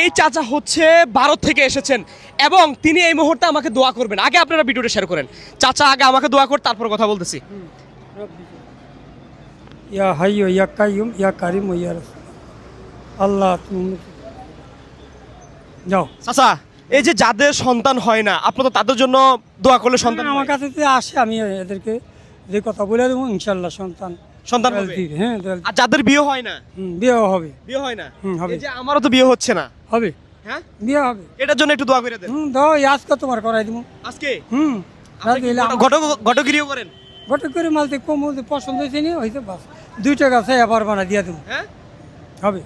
এই চাচা হচ্ছে ভারত থেকে এসেছেন এবং তিনি এই মুহূর্তে আমাকে দোয়া করবেন। আগে আপনারা ভিডিওটা শেয়ার করেন। চাচা আগে আমাকে দোয়া কর, তারপর কথা বলতেছি। ইয়া হাইয়্যু ইয়া কাইয়্যুম ইয়া কারিম ইয়া রাসূল আল্লাহ তুমি যাও। চাচা এই যে যাদের সন্তান হয় না, আপনি তো তাদের জন্য দোয়া করলে সন্তান আমার হয়। কাছে যে আসে আমি এদেরকে যে কথা বলে দেবো ইনশাল্লাহ সন্তান সন্তান হবে। দিবে, হ্যাঁ আর যাদের বিয়ে হয় না, বিয়ে হবে বিয়ে হয় না, হবে। এই যে আমারও তো বিয়ে হচ্ছে না, হবে হ্যাঁ বিয়ে হবে। এটার জন্য একটু দোয়া করে দেন। দাও আজকে তোমার করাই দিব। আজকে রাজি হইলে ঘটগিরিও করেন? ঘটক করে মালতে কম পছন্দ হয়েছে নি হয়েছে বাস 2 টাকা চাই আবার বানা দিয়ে দেবো, হ্যাঁ হবে।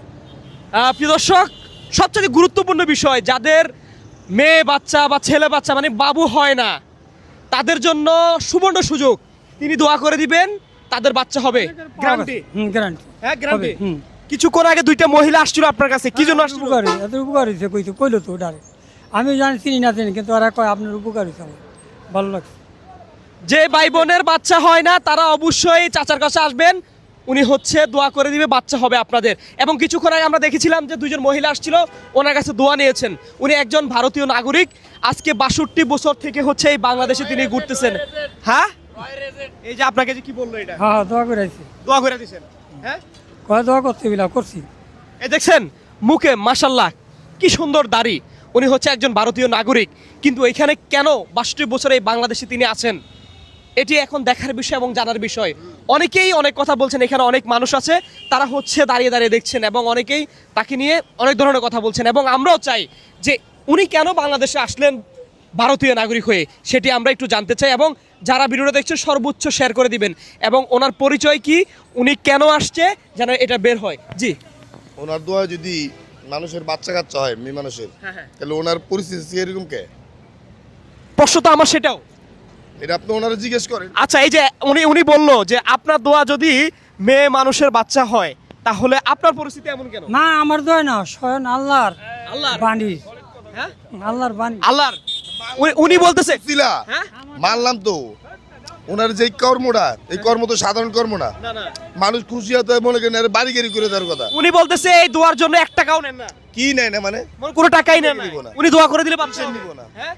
প্রিয় দর্শক, সবচেয়ে গুরুত্বপূর্ণ বিষয় যাদের মেয়ে বাচ্চা বা ছেলে বাচ্চা মানে বাবু হয় না, তাদের জন্য সুবর্ণ সুযোগ। তিনি দোয়া করে দিবেন, তাদের বাচ্চা হবে। গ্যারান্টি? গ্যারান্টি, হ্যাঁ গ্যারান্টি। কিছুক্ষণ আগে দুইটা মহিলা আসছিল আপনার কাছে, কি জন্য আসছিল? উপকারী, এত উপকার হয়েছে কইতো কইলো তো ডাইরেক্ট। আমি জানি চিনি না চিনি, কিন্তু ওরা কয় আপনার উপকার হয়েছে, আমার ভালো লাগছে। যে ভাই বোনের বাচ্চা হয় না তারা অবশ্যই চাচার কাছে আসবেন, উনি হচ্ছে দোয়া করে দিবে, বাচ্চা হবে আপনাদের। এবং কিছুক্ষণ আগে আমরা দেখেছিলাম যে দুইজন মহিলা আসছিল, ওনার কাছে দোয়া নিয়েছেন। উনি একজন ভারতীয় নাগরিক, আজকে 62 বছর থেকে হচ্ছে এই বাংলাদেশে তিনি ঘুরতেছেন। হ্যাঁ এই যে আপনাকে যে কি বললো এটা, হ্যাঁ দোয়া করে আইছি, দোয়া করে দিয়েছেন। হ্যাঁ কয় দোয়া করতে বিলা করছি। এই দেখছেন মুখে মাশাল্লাহ কি সুন্দর দাড়ি। উনি হচ্ছে একজন ভারতীয় নাগরিক, কিন্তু এখানে কেন 62 বছর এই বাংলাদেশে তিনি আছেন, এটি এখন দেখার বিষয় এবং জানার বিষয়। অনেকেই অনেক কথা বলছেন, এখানে অনেক মানুষ আছে তারা হচ্ছে দাঁড়িয়ে দাঁড়িয়ে দেখছেন এবং অনেকেই তাকে নিয়ে অনেক ধরনের কথা বলছেন। এবং আমরাও চাই যে উনি কেন বাংলাদেশে আসলেন ভারতীয় নাগরিক হয়ে, সেটি আমরা একটু জানতে চাই। এবং যারা ভিডিওটা দেখছে সর্বোচ্চ শেয়ার করে দিবেন এবং ওনার পরিচয় কি, উনি কেন আসছে যেন এটা বের হয়। জি, ওনার দোয়া যদি মানুষের বাচ্চা কাচ্চা হয়, মেয়ে মানুষের, তাহলে ওনার পরিস্থিতি এরকম কে? প্রশ্ন তো আমার সেটাও। এটা আপনি ওনারা জিজ্ঞেস করেন। আচ্ছা এই যে উনি বললো যে আপনার দোয়া যদি মেয়ে মানুষের বাচ্চা হয় তাহলে আপনার পরিস্থিতি এমন কেন? না আমার দোয়া না, স্বয়ং আল্লাহর আল্লাহর বাণী, হ্যাঁ আল্লাহর বাণী। আল্লাহর উনি বলতেছে ছিলা হ্যাঁ মানলাম তো, ওনার যে কর্মটা, এই কর্ম তো সাধারণ কর্ম না। না না, মানুষ খুশি হতে মনে করেন আর বাড়ি গাড়ি করে দেওয়ার কথা। উনি বলতেছে এই দোয়ার জন্য 1 টাকাও নেন না, কি নেয় না মানে কোনো টাকাই নেন না, নিব না। উনি দোয়া করে দিলে বাচ্চা নিব না। হ্যাঁ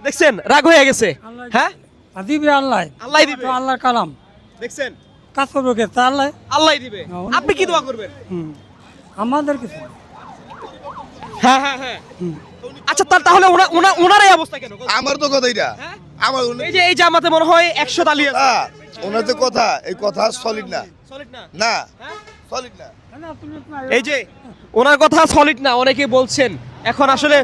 দেখছেন রাগ হয়ে গেছে। হ্যাঁ আর দিবে আল্লাহ, আল্লাহই দিবে। তো আল্লাহর কালাম, দেখছেন কাজ করবো কে? তা আল্লাহ। আল্লাহই দিবে। আপনি কি দোয়া করবেন? আমাদের কিছু না। হ্যাঁ হ্যাঁ হ্যাঁ। আচ্ছা তাহলে ওনার এই অবস্থা কেন? আমার তো কথা এটা, হ্যাঁ? আমার এই যে আমাতে মনে হয় 100 তালি আছে। ওনার যে কথা, এই কথা সলিড না, সলিড না? না হ্যাঁ? সলিড না। এই যে ওনার কথা সলিড না অনেকে বলছেন এখন আসলে।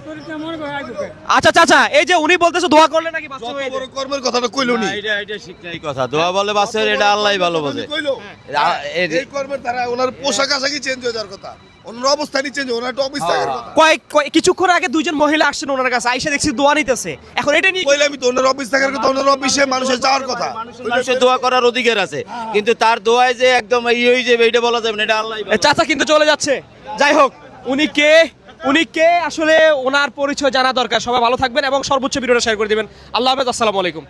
আচ্ছা চাচা এই যে উনি বলতেছে দোয়া করলে নাকি বাচ্চা যত হয়ে বড় যায়। কর্মের কথাটা কইলো নি, এটা শিক্ষাই কথা। দোয়া বলে বাসের, এটা আল্লাহই ভালো বোঝে। কইলো এই কর্মের দ্বারা ওনার পোশাক আশাকই চেঞ্জ হয়ে যাওয়ার কথা, ওনার অবস্থানই চেঞ্জ, ওনার একটা অফিস থাকার কথা। কিছুক্ষণ আগে দুইজন মহিলা আসছেন ওনার কাছে, আইসা দেখছি দোয়া নিতেছে। এখন এটা নিয়ে কইলে আমি তো ওনার অফিস থাকার কথা, ওনার অফিসে মানুষের যাওয়ার কথা। মানুষের দোয়া করার অধিকার আছে, কিন্তু তার দোয়ায় যে একদম হয়ে যাবে এটা বলা যাবে না, এটা আল্লাহই ভালো। চাচা কিন্তু চলে যাচ্ছে। যাই হোক উনি কে আসলে ওনার পরিচয় জানা দরকার। সবাই ভালো থাকবেন এবং সর্বোচ্চ ভিডিওটা শেয়ার করে দিবেন। আল্লাহ হাফেজ, আসসালামু আলাইকুম।